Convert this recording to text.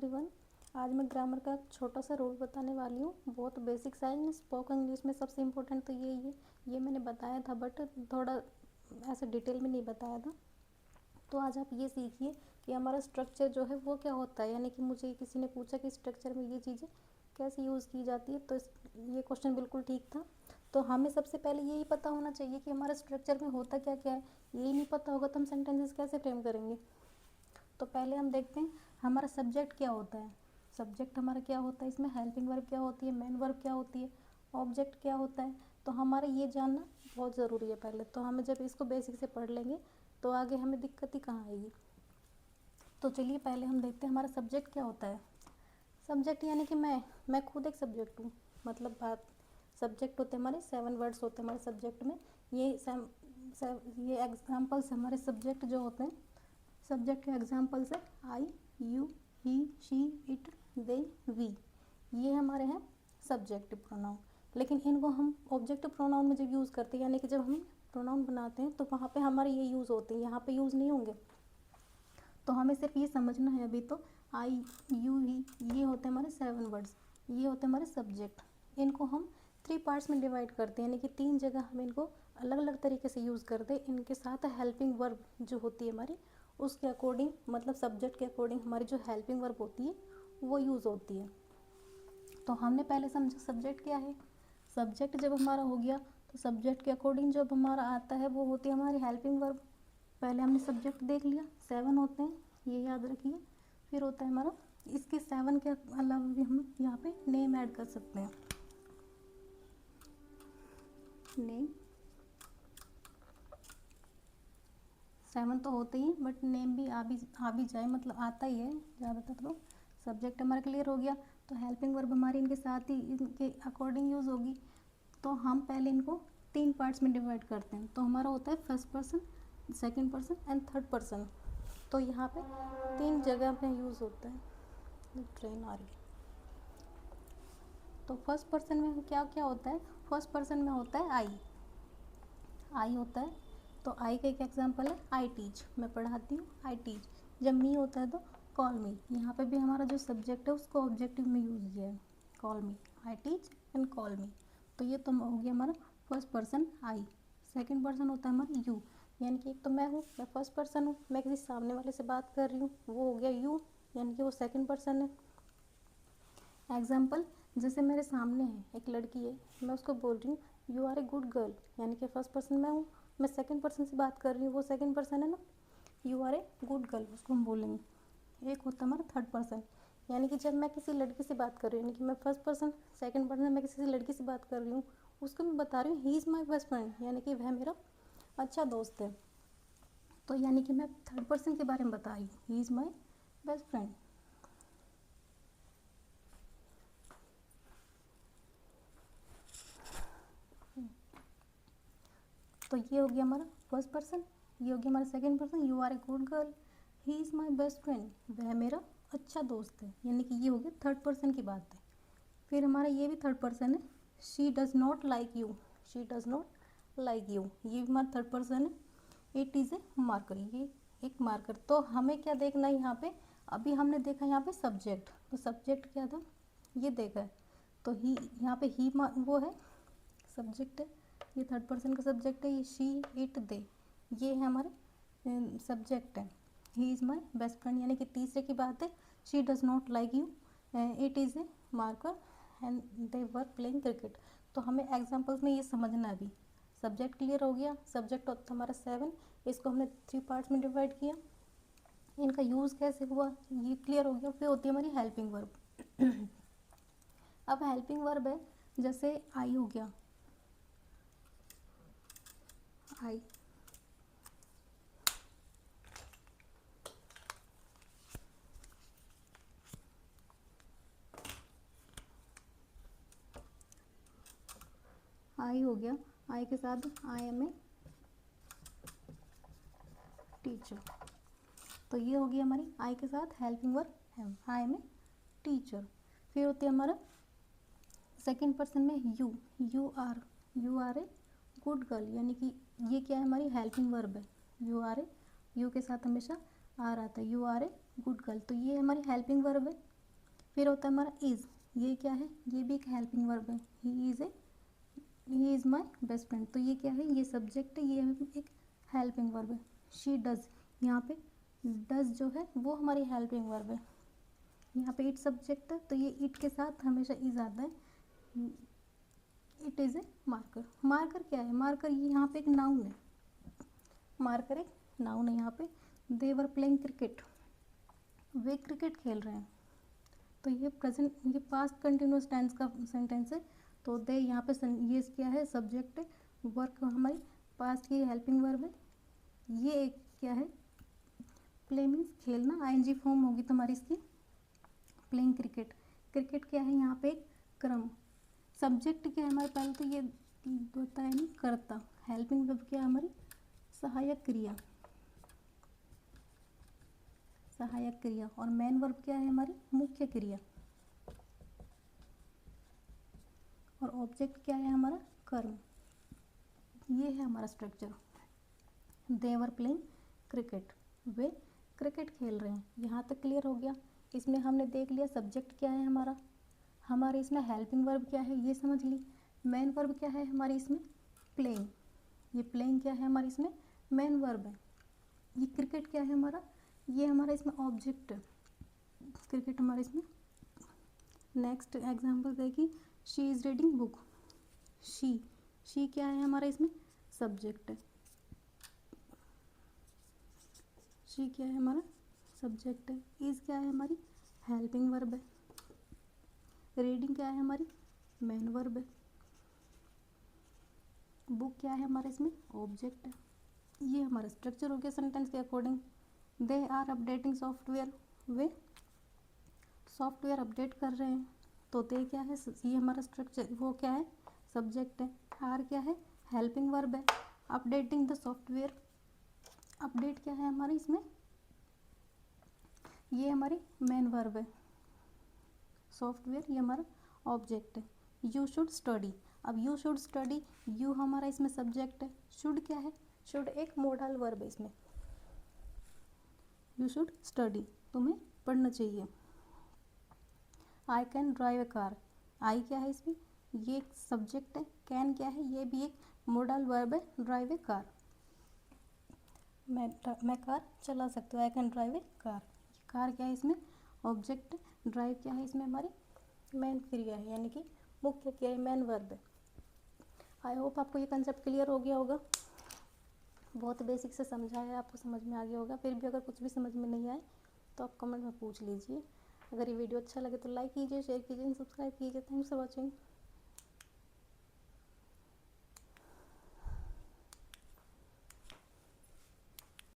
Everyone. आज मैं grammar का एक छोटा सा रूल बताने वाली हूँ। बहुत बेसिक सा है। स्पोकन इंग्लिश में सबसे इम्पोर्टेंट तो ये मैंने बताया था, बट थोड़ा ऐसे डिटेल में नहीं बताया था। तो आज आप ये सीखिए कि हमारा स्ट्रक्चर जो है वो क्या होता है। यानी कि मुझे किसी ने पूछा कि स्ट्रक्चर में ये चीज़ें कैसे यूज़ की जाती है, तो ये क्वेश्चन बिल्कुल ठीक था। तो हमें सबसे पहले यही पता होना चाहिए कि हमारा स्ट्रक्चर में होता क्या क्या है। यही नहीं पता होगा तो हम सेंटेंसेस कैसे फ्रेम करेंगे। तो पहले हम देखते हैं हमारा सब्जेक्ट क्या होता है। सब्जेक्ट हमारा क्या होता है, इसमें हेल्पिंग वर्ब क्या होती है, मेन वर्ब क्या होती है, ऑब्जेक्ट क्या होता है। तो हमारा ये जानना बहुत ज़रूरी है पहले। तो हमें जब इसको बेसिक से पढ़ लेंगे तो आगे हमें दिक्कत ही कहाँ आएगी। तो चलिए पहले हम देखते हैं हमारा सब्जेक्ट क्या होता है। सब्जेक्ट यानी कि मैं खुद एक सब्जेक्ट हूँ। मतलब बात सब्जेक्ट होते हैं हमारे 7 वर्ड्स होते हैं हमारे सब्जेक्ट में। ये एग्जाम्पल्स हमारे सब्जेक्ट जो होते हैं। सब्जेक्ट के एग्जाम्पल्स है I, you, he, she, it, they, we. ये हमारे हैं सब्जेक्टिव प्रोनाउन। लेकिन इनको हम ऑब्जेक्टिव प्रोनाउन में जब यूज़ करते हैं, यानी कि जब हम प्रोनाउन बनाते हैं तो वहाँ पे हमारे ये यूज़ होते हैं, यहाँ पे यूज़ नहीं होंगे। तो हमें सिर्फ ये समझना है अभी। तो आई, यू, ही, ये होते हैं हमारे 7 वर्ड्स। ये होते हैं हमारे सब्जेक्ट। इनको हम 3 पार्ट्स में डिवाइड करते हैं, यानी कि 3 जगह हम इनको अलग अलग तरीके से यूज़ करते हैं। इनके साथ हेल्पिंग वर्ब जो होती है हमारी, उसके अकॉर्डिंग, मतलब सब्जेक्ट के अकॉर्डिंग हमारी जो हेल्पिंग वर्ब होती है वो यूज़ होती है। तो हमने पहले समझा सब्जेक्ट क्या है। सब्जेक्ट जब हमारा हो गया तो सब्जेक्ट के अकॉर्डिंग जब हमारा आता है वो होती है हमारी हेल्पिंग वर्ब। पहले हमने सब्जेक्ट देख लिया, 7 होते हैं, ये याद रखिए। फिर होता है हमारा, इसके 7 के अलावा भी हम यहाँ पे नेम ऐड कर सकते हैं। नेम 7 तो होते ही, बट नेम भी आ भी जाए, मतलब आता ही है ज़्यादातर। तो सब्जेक्ट हमारा क्लियर हो गया। तो हेल्पिंग वर्ब हमारी इनके साथ ही इनके अकॉर्डिंग यूज़ होगी। तो हम पहले इनको 3 पार्ट्स में डिवाइड करते हैं। तो हमारा होता है first person, second person and third person. तो यहाँ पे 3 जगह पे यूज़ होता है। ट्रेन आ रही है। तो फर्स्ट पर्सन में क्या क्या होता है। फर्स्ट पर्सन में होता है आई होता है। तो आई का एक एग्जांपल है आई टीच, मैं पढ़ाती हूँ, आई टीच। जब मी होता है तो कॉल मी। यहाँ पे भी हमारा जो सब्जेक्ट है उसको ऑब्जेक्टिव में यूज़ किया है, call me, I teach and call मी। तो ये तो हो गया हमारा first person I. Second person होता है हमारा यू, यानी कि एक तो मैं हूँ, मैं फर्स्ट पर्सन हूँ, मैं किसी सामने वाले से बात कर रही हूँ, वो हो गया यू, यानी कि वो सेकंड पर्सन है। एग्जाम्पल, जैसे मेरे सामने है एक लड़की है, मैं उसको बोल रही हूँ you are a good girl, यानी कि फर्स्ट पर्सन मैं हूँ, मैं सेकंड पर्सन से बात कर रही हूँ, वो सेकंड पर्सन है ना। You are a good girl, उसको हम बोलेंगे। एक होता है हमारा थर्ड पर्सन, यानी कि जब मैं किसी लड़की से बात कर रही हूँ, यानी कि मैं फर्स्ट पर्सन, सेकंड पर्सन मैं किसी लड़की से बात कर रही हूँ, उसको मैं बता रही हूँ ही इज़ माई बेस्ट फ्रेंड, यानी कि वह मेरा अच्छा दोस्त है। तो यानी कि मैं थर्ड पर्सन के बारे में बता रही हूँ, ही इज़ माई बेस्ट फ्रेंड। तो ये हो गया हमारा फर्स्ट पर्सन। ये हो गया हमारा second person, you are a good girl, he is my best friend, वह मेरा अच्छा दोस्त है, यानी कि ये हो गया थर्ड पर्सन की बात है। फिर हमारा ये भी थर्ड पर्सन है, she does not like you, she does not like you, ये भी हमारा थर्ड पर्सन है। इट इज़ ए मार्कर, ये एक मार्कर। तो हमें क्या देखना है यहाँ पे, अभी हमने देखा यहाँ पे सब्जेक्ट, तो सब्जेक्ट क्या था ये देखा है। तो ही, यहाँ पे ही वो है सब्जेक्ट है, ये थर्ड पर्सन का सब्जेक्ट है। ये शी, इट, दे, ये है हमारे सब्जेक्ट है। ही इज़ माई बेस्ट फ्रेंड, यानी कि तीसरे की बात है, she does not like you, it is a marker and they were playing cricket. तो हमें एग्जाम्पल्स में ये समझना है। अभी सब्जेक्ट क्लियर हो गया। सब्जेक्ट होता है हमारा 7, इसको हमने 3 पार्ट्स में डिवाइड किया। इनका यूज़ कैसे हुआ ये क्लियर हो गया। फिर होती है हमारी हेल्पिंग वर्ब। अब हेल्पिंग वर्ब है, जैसे आई हो गया, आई, आई हो गया, आई के साथ आई एम ए टीचर। तो ये होगी हमारी आई के साथ helping verb am, I am a teacher. फिर होती है हमारा सेकंड पर्सन में you, you are a good girl, यानी कि ये क्या है हमारी हेल्पिंग वर्ब है। यू आर ए, यू के साथ हमेशा आर आता है, you are a good girl, तो ये हमारी हेल्पिंग वर्ब है। फिर होता है हमारा इज़, ये क्या है, ये भी एक हेल्पिंग वर्ब है, ही इज़ माई बेस्ट फ्रेंड, तो ये क्या है, ये सब्जेक्ट है, ये एक हेल्पिंग वर्ब है। शी डज, यहाँ पे डज जो है वो हमारी हेल्पिंग वर्ब है। यहाँ पे इट सब्जेक्ट है, तो ये इट के साथ हमेशा इज आता है। It is a marker, marker क्या है, मार्कर ये यहाँ पे एक नाउन है, मार्कर एक नाउन है। यहाँ पे दे वर प्लेइंग क्रिकेट, वे क्रिकेट खेल रहे हैं, तो ये प्रेजेंट, ये पास्ट कंटिन्यूस टेंस का सेंटेंस है, तो दे यहाँ पे ये क्या है, सब्जेक्ट है, वर्क हमारी पास्ट की हेल्पिंग वर्ब है। ये एक क्या है, प्ले मीन्स खेलना, आईएनजी फॉर्म होगी तुम्हारी इसकी, प्लेइंग क्रिकेट, क्रिकेट क्या है यहाँ पे एक क्रम, सब्जेक्ट क्या है हमारे, पहले तो ये होता है नहीं करता, हेल्पिंग वर्ब क्या है हमारी, सहायक क्रिया, सहायक क्रिया, और मेन वर्ब क्या है हमारी, मुख्य क्रिया, और ऑब्जेक्ट क्या है हमारा, कर्म। ये है हमारा structure. They were playing cricket, वे क्रिकेट खेल रहे हैं, यहाँ तक क्लियर हो गया। इसमें हमने देख लिया सब्जेक्ट क्या है हमारा, हमारे इसमें हेल्पिंग वर्ब क्या है ये समझ ली, मेन वर्ब क्या है हमारी इसमें, प्लेइंग, ये प्लेइंग क्या है हमारी इसमें, मेन वर्ब है। ये क्रिकेट क्या है हमारा, ये हमारा इसमें ऑब्जेक्ट है, क्रिकेट हमारे इसमें। नेक्स्ट एग्जांपल देखिए, she is reading book, she क्या है हमारा इसमें, सब्जेक्ट है, शी क्या है हमारा, सब्जेक्ट है। इज़ क्या है हमारी, हेल्पिंग वर्ब है। रीडिंग क्या है हमारी, मेन वर्ब है। बुक क्या है हमारा इसमें, ऑब्जेक्ट है। ये हमारा स्ट्रक्चर हो गया सेंटेंस के according. They are updating software, वे सॉफ्टवेयर अपडेट कर रहे हैं, तो दे क्या है, ये हमारा स्ट्रक्चर वो क्या है, सब्जेक्ट है। आर क्या है, हेल्पिंग वर्ब है। अपडेटिंग द सॉफ्टवेयर, अपडेट क्या है हमारी इसमें, ये हमारी मेन वर्ब है। सॉफ्टवेयर ये हमारा ऑब्जेक्ट है। यू शुड स्टडी, अब यू शुड स्टडी, यू हमारा इसमें सब्जेक्ट है। शुड क्या है, शुड एक मोडल वर्ब है इसमें, यू शुड स्टडी, तुम्हें पढ़ना चाहिए। I can drive a car, I क्या है इसमें, ये एक सब्जेक्ट है। कैन क्या है, ये भी एक मोडल वर्ब है, ड्राइव ए कार, मैं कार चला सकती हूँ, आई can drive a car. Car क्या है इसमें, ऑब्जेक्ट। ड्राइव क्या है इसमें हमारी मेन क्रिया है, यानी कि मुख्य क्रिया है, मेन वर्ब है। आई होप आपको ये कंसेप्ट क्लियर हो गया होगा, बहुत बेसिक से समझा है, आपको समझ में आ गया होगा। फिर भी अगर कुछ भी समझ में नहीं आए तो आप कमेंट में पूछ लीजिए। अगर ये वीडियो अच्छा लगे तो लाइक कीजिए, शेयर कीजिए, सब्सक्राइब कीजिए। Thanks for watching.